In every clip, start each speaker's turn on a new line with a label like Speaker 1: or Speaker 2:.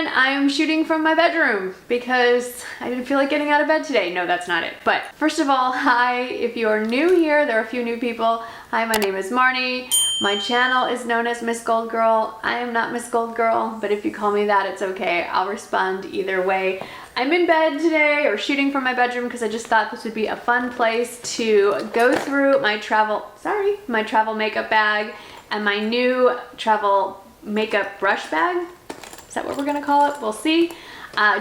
Speaker 1: and I'm shooting from my bedroom because I didn't feel like getting out of bed today. No, that's not it. But first of all, hi, if you're new here, there are a few new people. Hi, my name is Marnie. My channel is known as MsGoldgirl. I am not MsGoldgirl, but if you call me that, it's okay. I'll respond either way. I'm in bed today or shooting from my bedroom because I just thought this would be a fun place to go through my travel makeup bag and my new travel makeup brush bag. Is that what we're gonna call it? We'll see.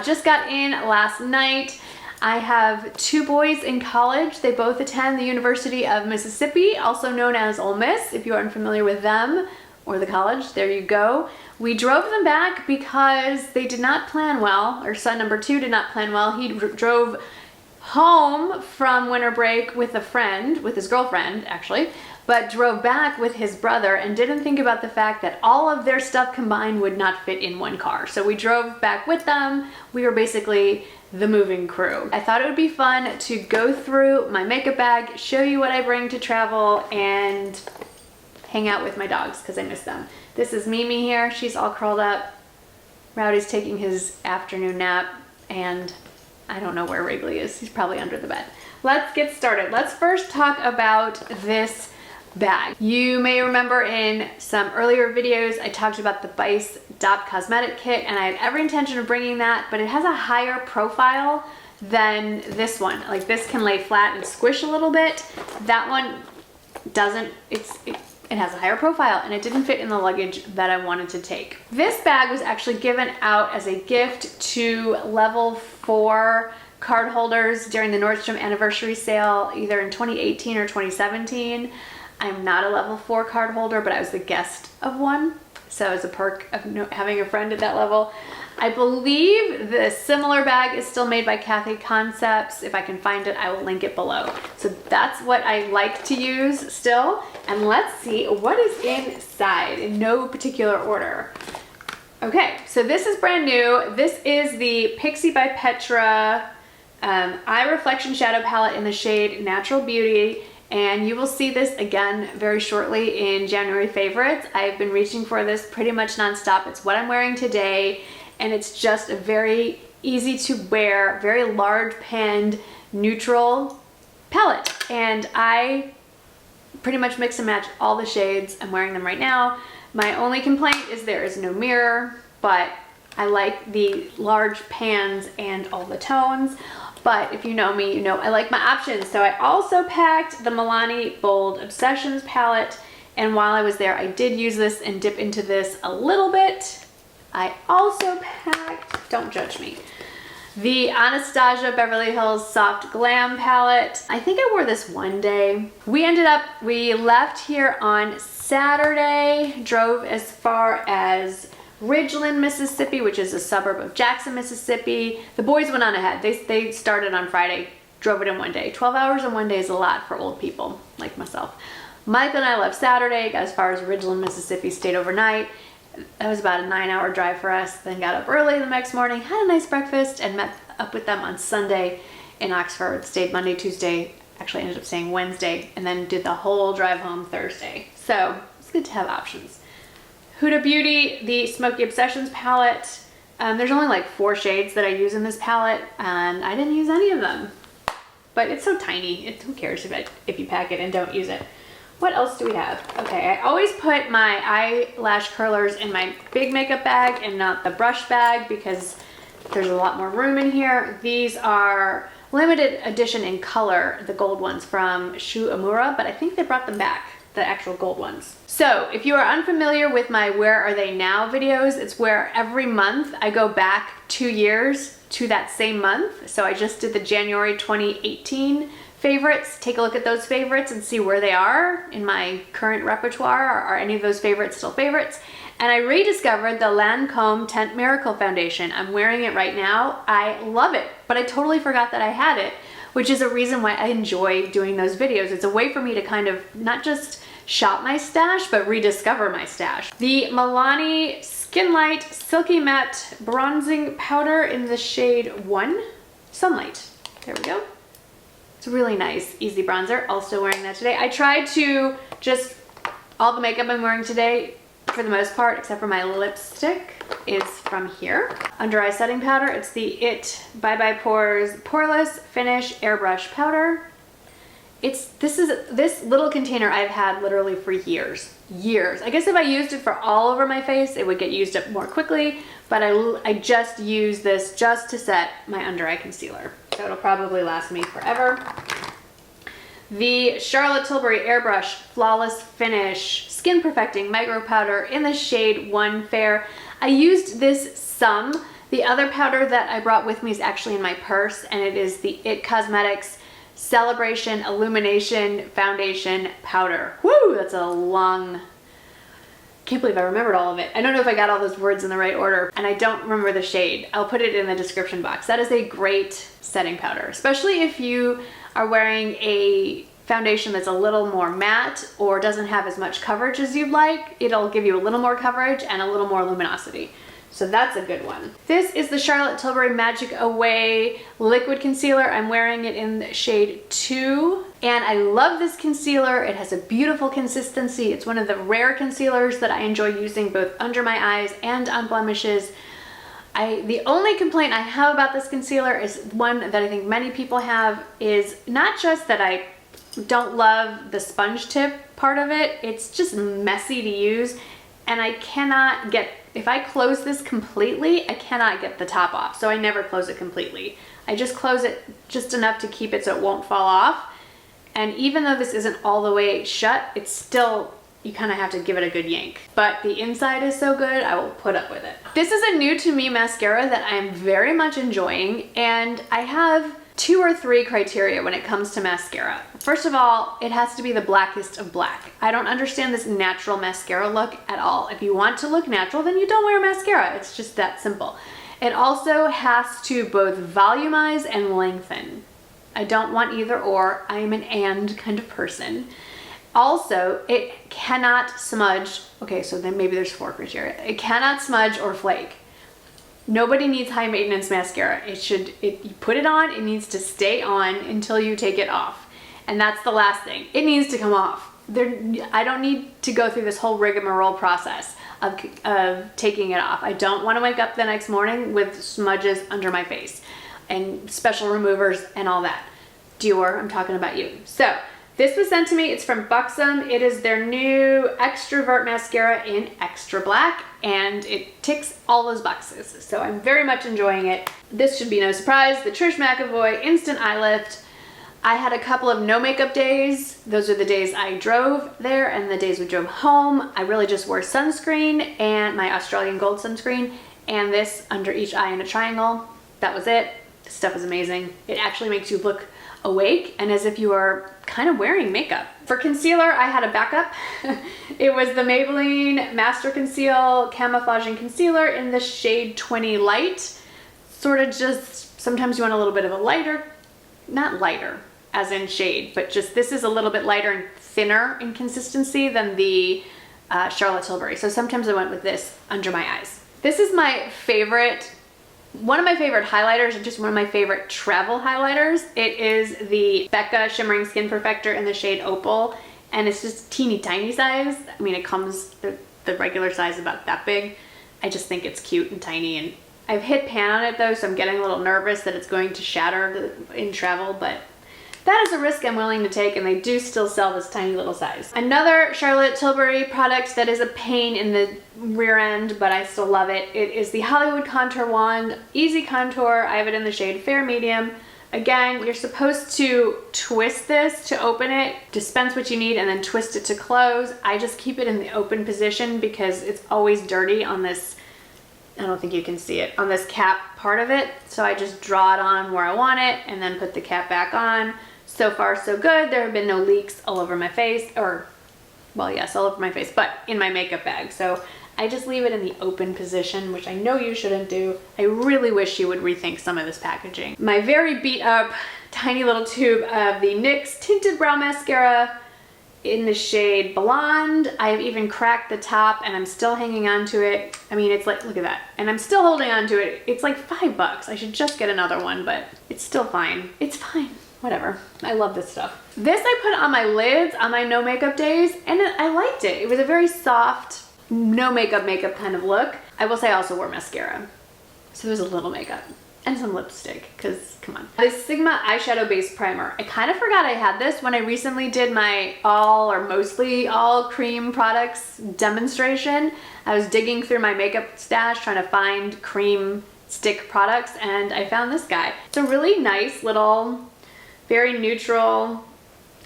Speaker 1: Just got in last night. I have two boys in college. They both attend the University of Mississippi, also known as Ole Miss, if you aren't familiar with them or the college, there you go. We drove them back because they did not plan well. Our son number 2 did not plan well. He drove home from winter break with a friend, with his girlfriend actually, but drove back with his brother and didn't think about the fact that all of their stuff combined would not fit in one car. So we drove back with them. We were basically the moving crew. I thought it would be fun to go through my makeup bag, show you what I bring to travel, and hang out with my dogs because I miss them. This is Mimi here. She's all curled up. Rowdy's taking his afternoon nap, and I don't know where Wrigley is. He's probably under the bed. Let's get started. Let's first talk about this bag. You may remember in some earlier videos I talked about the Bice Dot Cosmetic Kit, and I had every intention of bringing that, but it has a higher profile than this one. Like, this can lay flat and squish a little bit. That one doesn't. It has a higher profile, and it didn't fit in the luggage that I wanted to take. This bag was actually given out as a gift to level 4 card holders during the Nordstrom anniversary sale, either in 2018 or 2017. I'm not a level 4 card holder, but I was the guest of one. So it's a perk of having a friend at that level. I believe the similar bag is still made by Kathy Concepts. If I can find it, I will link it below. So that's what I like to use still. And let's see what is inside in no particular order. Okay, so this is brand new. This is the Pixie by Petra Eye Reflection Shadow Palette in the shade Natural Beauty. And you will see this again very shortly in January favorites. I've been reaching for this pretty much nonstop. It's what I'm wearing today, and it's just a very easy to wear, very large panned neutral palette. And I pretty much mix and match all the shades. I'm wearing them right now. My only complaint is there is no mirror, but I like the large pans and all the tones. But if you know me, you know I like my options. So I also packed the Milani Bold Obsessions palette. And while I was there, I did use this and dip into this a little bit. I also packed, don't judge me, the Anastasia Beverly Hills Soft Glam palette. I think I wore this one day. We left here on Saturday, drove as far as Ridgeland, Mississippi, which is a suburb of Jackson, Mississippi. The boys went on ahead. They started on Friday, drove it in one day. 12 hours in one day is a lot for old people like myself. Michael and I left Saturday, got as far as Ridgeland, Mississippi, stayed overnight. That was about a 9-hour drive for us. Then got up early the next morning, had a nice breakfast, and met up with them on Sunday in Oxford. Stayed Monday, Tuesday, actually ended up staying Wednesday, and then did the whole drive home Thursday. So it's good to have options. Huda Beauty, the Smoky Obsessions palette. There's only like 4 shades that I use in this palette, and I didn't use any of them. But it's so tiny, who cares if you pack it and don't use it. What else do we have? Okay, I always put my eyelash curlers in my big makeup bag and not the brush bag because there's a lot more room in here. These are limited edition in color, the gold ones from Shu Uemura, but I think they brought them back, the actual gold ones. So if you are unfamiliar with my Where Are They Now videos, it's where every month I go back 2 years to that same month. So I just did the January 2018 favorites. Take a look at those favorites and see where they are in my current repertoire. Are any of those favorites still favorites? And I rediscovered the Lancome Tint Miracle Foundation. I'm wearing it right now. I love it, but I totally forgot that I had it, which is a reason why I enjoy doing those videos. It's a way for me to kind of not just shop my stash, but rediscover my stash. The Milani Skin Light Silky Matte Bronzing Powder in the shade 1, Sunlight. There we go. It's a really nice, easy bronzer. Also wearing that today. I tried to all the makeup I'm wearing today, for the most part, except for my lipstick, is from here. Under eye setting powder, it's the IT Bye Bye Pores Poreless Finish Airbrush Powder. This little container I've had literally for years. I guess if I used it for all over my face, it would get used up more quickly, but I just use this just to set my under eye concealer. So it'll probably last me forever. The Charlotte Tilbury Airbrush Flawless Finish Skin Perfecting Micro Powder in the shade One Fair. I used this some. The other powder that I brought with me is actually in my purse, and it is the IT Cosmetics Celebration Illumination Foundation Powder. Woo, that's a long... Can't believe I remembered all of it. I don't know if I got all those words in the right order, and I don't remember the shade. I'll put it in the description box. That is a great setting powder, especially if you are wearing a foundation that's a little more matte or doesn't have as much coverage as you'd like. It'll give you a little more coverage and a little more luminosity. So that's a good one. This is the Charlotte Tilbury Magic Away Liquid Concealer. I'm wearing it in the shade 2. And I love this concealer. It has a beautiful consistency. It's one of the rare concealers that I enjoy using both under my eyes and on blemishes. The only complaint I have about this concealer is one that I think many people have, is not just that I don't love the sponge tip part of it, it's just messy to use, and I cannot get, if I close this completely, I cannot get the top off, so I never close it completely. I just close it just enough to keep it so it won't fall off, and even though this isn't all the way shut, it's still, you kind of have to give it a good yank. But the inside is so good, I will put up with it. This is a new to me mascara that I am very much enjoying, and I have 2 or 3 criteria when it comes to mascara. First of all, it has to be the blackest of black. I don't understand this natural mascara look at all. If you want to look natural, then you don't wear mascara. It's just that simple. It also has to both volumize and lengthen. I don't want either or. I am an and kind of person. Also, it cannot smudge. Okay, so then maybe there's 4 criteria. It cannot smudge or flake. Nobody needs high maintenance mascara. You put it on, it needs to stay on until you take it off. And that's the last thing. It needs to come off. I don't need to go through this whole rigmarole process of taking it off. I don't want to wake up the next morning with smudges under my face and special removers and all that. Dior, I'm talking about you. So, this was sent to me. It's from Buxom. It is their new Extrovert Mascara in Extra Black, and it ticks all those boxes. So I'm very much enjoying it. This should be no surprise. The Trish McEvoy Instant Eye Lift. I had a couple of no makeup days. Those are the days I drove there and the days we drove home. I really just wore sunscreen and my Australian Gold sunscreen and this under each eye in a triangle. That was it. This stuff is amazing. It actually makes you look awake and as if you are kind of wearing makeup. For concealer, I had a backup. It was the Maybelline Master Conceal Camouflaging Concealer in the shade 20 Light. Sort of just, sometimes you want a little bit of a lighter, not lighter as in shade, but just this is a little bit lighter and thinner in consistency than the Charlotte Tilbury. So sometimes I went with this under my eyes. This is my favorite, one of my favorite highlighters, and just one of my favorite travel highlighters. It is the Becca Shimmering Skin Perfector in the shade Opal, and it's just teeny tiny size. I mean, it comes, the regular size about that big. I just think it's cute and tiny, and I've hit pan on it though, so I'm getting a little nervous that it's going to shatter in travel, but that is a risk I'm willing to take, and they do still sell this tiny little size. Another Charlotte Tilbury product that is a pain in the rear end, but I still love it. It is the Hollywood Contour Wand Easy Contour. I have it in the shade Fair Medium. Again, you're supposed to twist this to open it, dispense what you need, and then twist it to close. I just keep it in the open position because it's always dirty on this, I don't think you can see it, on this cap part of it. So I just draw it on where I want it and then put the cap back on. So far, so good. There have been no leaks all over my face, or, well, yes, all over my face, but in my makeup bag. So I just leave it in the open position, which I know you shouldn't do. I really wish you would rethink some of this packaging. My very beat up, tiny little tube of the NYX Tinted Brow Mascara in the shade Blonde. I've even cracked the top and I'm still hanging on to it. I mean, it's like, look at that. And I'm still holding on to it. It's like $5. I should just get another one, but it's still fine. It's fine. Whatever. I love this stuff. This I put on my lids on my no makeup days, and I liked it. It was a very soft, no makeup kind of look. I will say I also wore mascara. So there's a little makeup and some lipstick, because come on. This Sigma eyeshadow base primer. I kind of forgot I had this when I recently did my all or mostly all cream products demonstration. I was digging through my makeup stash trying to find cream stick products, and I found this guy. It's a really nice little, very neutral,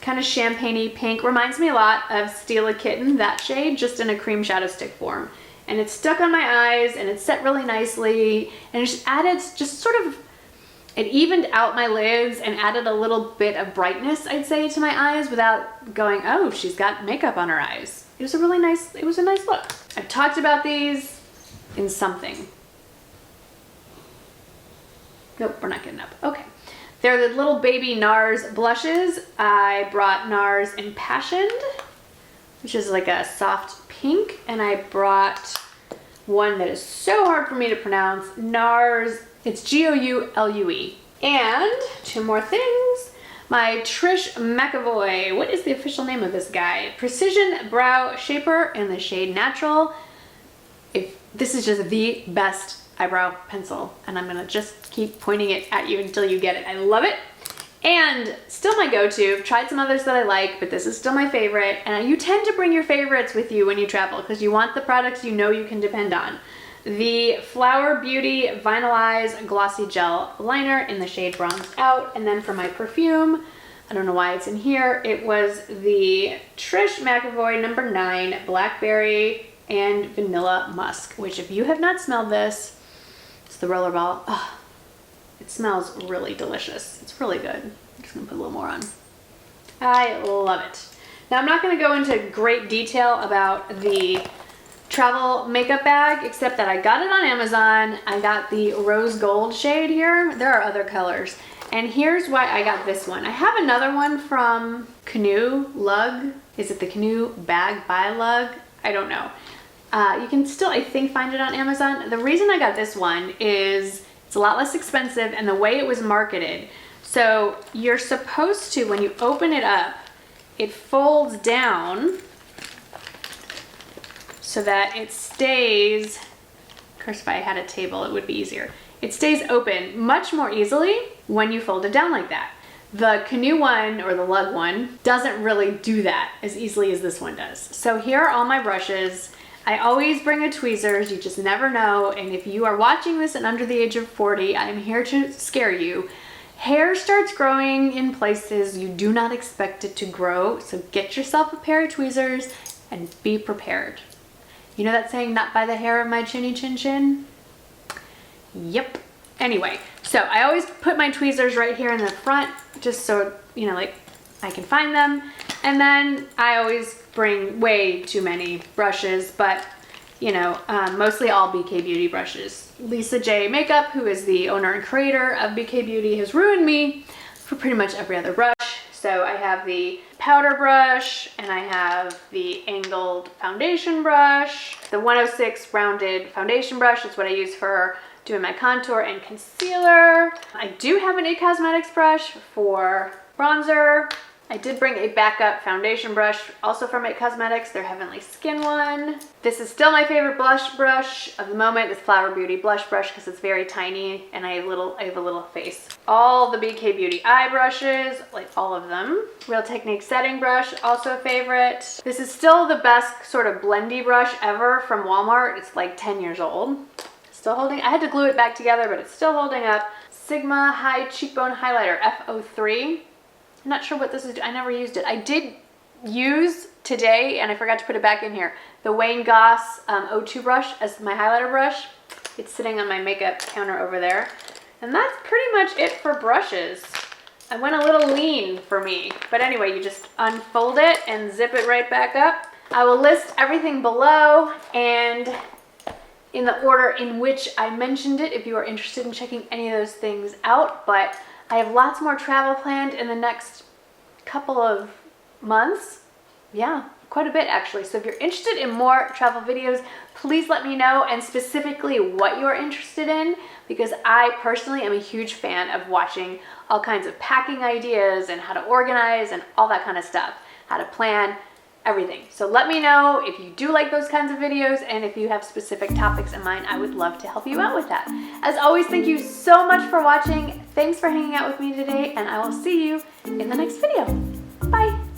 Speaker 1: kind of champagne-y pink. Reminds me a lot of Steal a Kitten, that shade, just in a cream shadow stick form. And it's stuck on my eyes, and it's set really nicely, and it just added, just sort of, it evened out my lids and added a little bit of brightness, I'd say, to my eyes without going, oh, she's got makeup on her eyes. It was a really nice, it was a nice look. I've talked about these in something. Nope, we're not getting up. Okay. They're the little baby NARS blushes. I brought NARS Impassioned, which is like a soft pink, and I brought one that is so hard for me to pronounce, NARS, it's Goulue. And two more things. My Trish McAvoy, what is the official name of this guy? Precision Brow Shaper in the shade Natural. This is just the best eyebrow pencil, and I'm gonna just keep pointing it at you until you get it. I love it. And still my go-to. I've tried some others that I like, but this is still my favorite. And you tend to bring your favorites with you when you travel because you want the products you know you can depend on. The Flower Beauty Vinylized Glossy Gel Liner in the shade Bronzed Out. And then for my perfume, I don't know why it's in here, it was the Trish McAvoy No. 9 Blackberry and Vanilla Musk, which if you have not smelled this, it's the rollerball. Oh, it smells really delicious. It's really good. I'm just gonna put a little more on. I love it. Now I'm not gonna go into great detail about the travel makeup bag, except that I got it on Amazon. I got the rose gold shade here. There are other colors. And here's why I got this one. I have another one from Goulue Lug. Is it the Goulue Bag by Lug? I don't know. You can still, I think, find it on Amazon. The reason I got this one is it's a lot less expensive, and the way it was marketed. So you're supposed to, when you open it up, it folds down so that it stays, of course if I had a table it would be easier. It stays open much more easily when you fold it down like that. The Goulue one, or the Lug one, doesn't really do that as easily as this one does. So here are all my brushes. I always bring a tweezers, you just never know, and if you are watching this and under the age of 40, I'm here to scare you. Hair starts growing in places you do not expect it to grow, so get yourself a pair of tweezers and be prepared. You know that saying, not by the hair of my chinny chin chin? Yep. Anyway, so I always put my tweezers right here in the front, just so, you know, like I can find them. And then I always bring way too many brushes, but you know, mostly all BK Beauty brushes. Lisa J Makeup, who is the owner and creator of BK Beauty, has ruined me for pretty much every other brush. So I have the powder brush, and I have the angled foundation brush. The 106 rounded foundation brush is what I use for doing my contour and concealer. I do have an IT Cosmetics brush for bronzer. I did bring a backup foundation brush, also from IT Cosmetics, their Heavenly Skin one. This is still my favorite blush brush of the moment, this Flower Beauty blush brush, because it's very tiny and I have a little face. All the BK Beauty eye brushes, like all of them. Real Technique setting brush, also a favorite. This is still the best sort of blendy brush ever from Walmart. It's like 10 years old. Still holding, I had to glue it back together, but it's still holding up. Sigma High Cheekbone Highlighter, F03. I'm not sure what this is. I never used it. I did use today, and I forgot to put it back in here, the Wayne Goss O2 brush as my highlighter brush. It's sitting on my makeup counter over there. And that's pretty much it for brushes. I went a little lean for me. But anyway, you just unfold it and zip it right back up. I will list everything below and in the order in which I mentioned it if you are interested in checking any of those things out. But I have lots more travel planned in the next couple of months. Yeah, quite a bit actually. So if you're interested in more travel videos, please let me know, and specifically what you're interested in, because I personally am a huge fan of watching all kinds of packing ideas and how to organize and all that kind of stuff, how to plan. everything. So let me know if you do like those kinds of videos, and if you have specific topics in mind, I would love to help you out with that. As always, thank you so much for watching. Thanks for hanging out with me today, and I will see you in the next video. Bye.